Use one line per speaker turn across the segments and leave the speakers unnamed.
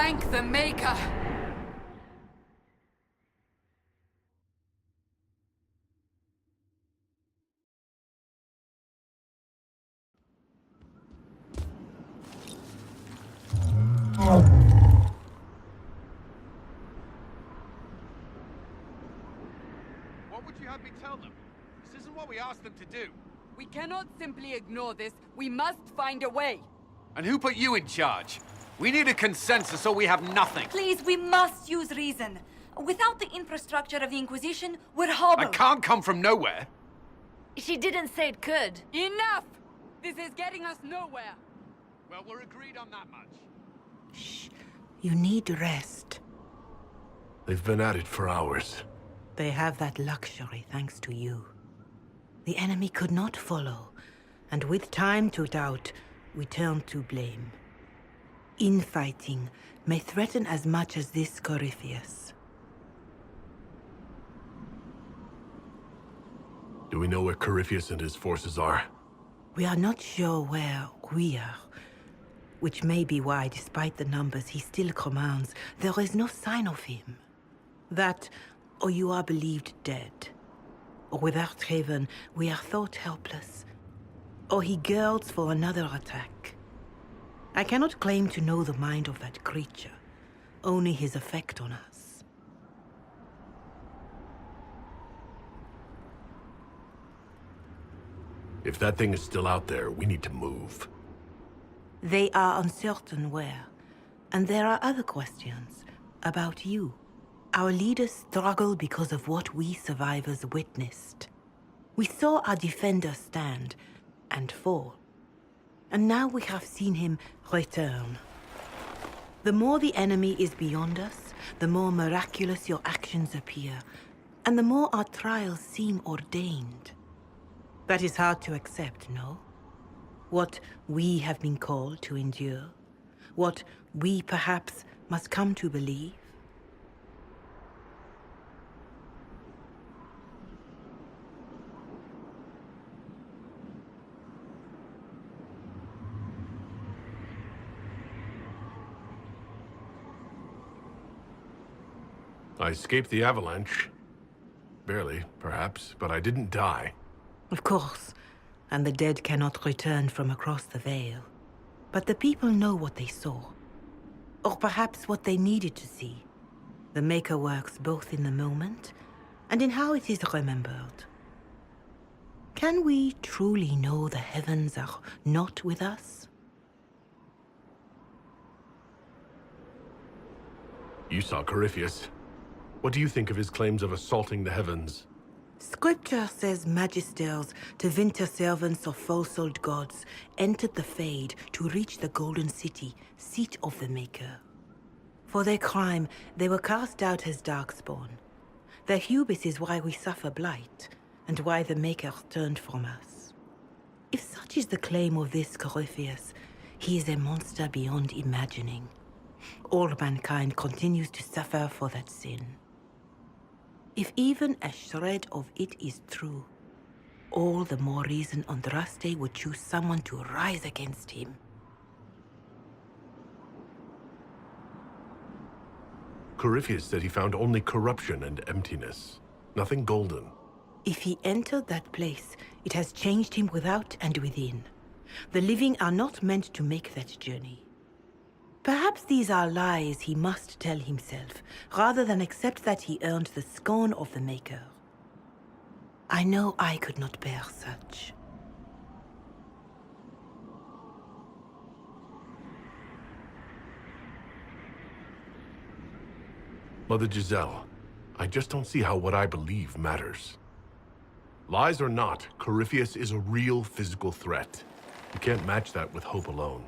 Thank the Maker!
What would you have me tell them? This isn't what we asked them to do.
We cannot simply ignore this. We must find a way.
And who put you in charge? We need a consensus or we have nothing.
Please, we must use reason. Without the infrastructure of the Inquisition, we're hobbled.
I can't come from nowhere.
She didn't say it could.
Enough! This is getting us nowhere.
Well, we're agreed on that much.
Shh. You need rest.
They've been at it for hours.
They have that luxury thanks to you. The enemy could not follow, and with time to doubt, we turn to blame. Infighting may threaten as much as this Corypheus.
Do we know where Corypheus and his forces are?
We are not sure where we are, which may be why, despite the numbers he still commands, there is no sign of him. That, or you are believed dead. Or without Haven, we are thought helpless. Or he girds for another attack. I cannot claim to know the mind of that creature, only his effect on us.
If that thing is still out there, we need to move.
They are uncertain where, and there are other questions about you. Our leaders struggle because of what we survivors witnessed. We saw our defender stand and fall, and now we have seen him return. The more the enemy is beyond us, the more miraculous your actions appear, and the more our trials seem ordained. That is hard to accept, no? What we have been called to endure, what we perhaps must come to believe.
I escaped the avalanche. Barely, perhaps, but I didn't die.
Of course, and the dead cannot return from across the veil. But the people know what they saw. Or perhaps what they needed to see. The Maker works both in the moment and in how it is remembered. Can we truly know the heavens are not with us?
You saw Corypheus. What do you think of his claims of assaulting the heavens?
Scripture says magisters, to winter servants of false-souled gods, entered the Fade to reach the Golden City, seat of the Maker. For their crime, they were cast out as darkspawn. Their hubris is why we suffer blight, and why the Maker turned from us. If such is the claim of this Corypheus, he is a monster beyond imagining. All mankind continues to suffer for that sin. If even a shred of it is true, all the more reason Andraste would choose someone to rise against him.
Corypheus said he found only corruption and emptiness. Nothing golden.
If he entered that place, it has changed him without and within. The living are not meant to make that journey. Perhaps these are lies he must tell himself, rather than accept that he earned the scorn of the Maker. I know I could not bear such.
Mother Giselle, I just don't see how what I believe matters. Lies or not, Corypheus is a real physical threat. You can't match that with hope alone.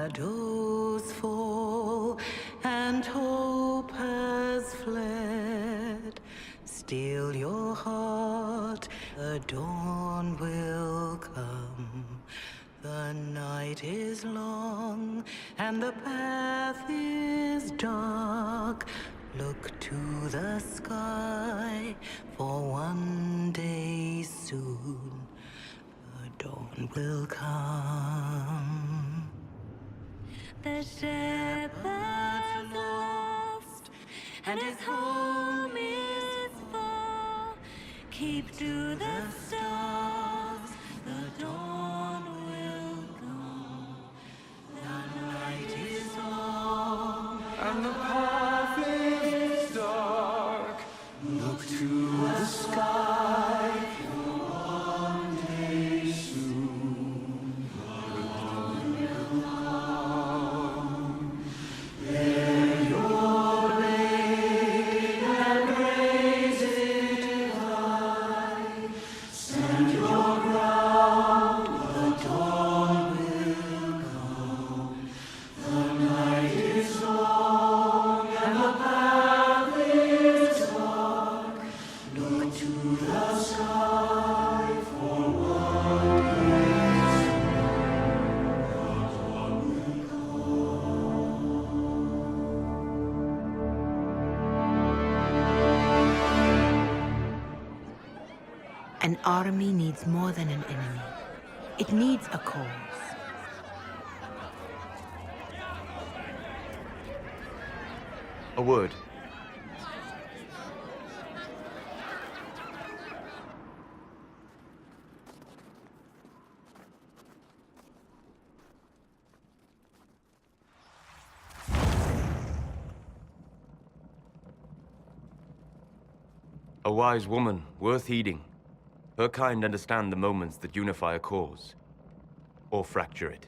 Shadows fall and hope has fled. Still your heart, the dawn will long, and the path is dark. Look to the sky, for one day soon the dawn will come. The shepherd's lost, and his home is far. Keep to the stars, the dawn will come. The night is long, and the path is dark. Look to the sky, for one day soon the dawn will come. Bear your blade and raise it high. Stand your ground, the dawn will come. The night is long and the path is dark. Look to the sky, for one day An army needs more than an enemy. It needs a cause.
A word. A wise woman, worth heeding. Her kind understand the moments that unify a cause, or fracture it.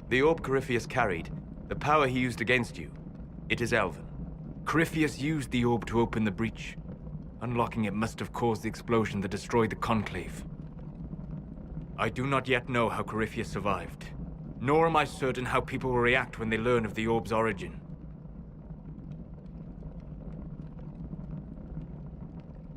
The orb Corypheus carried, the power he used against you, it is Elven.
Corypheus used the orb to open the breach. Unlocking it must have caused the explosion that destroyed the Conclave. I do not yet know how Corypheus survived, nor am I certain how people will react when they learn of the orb's origin.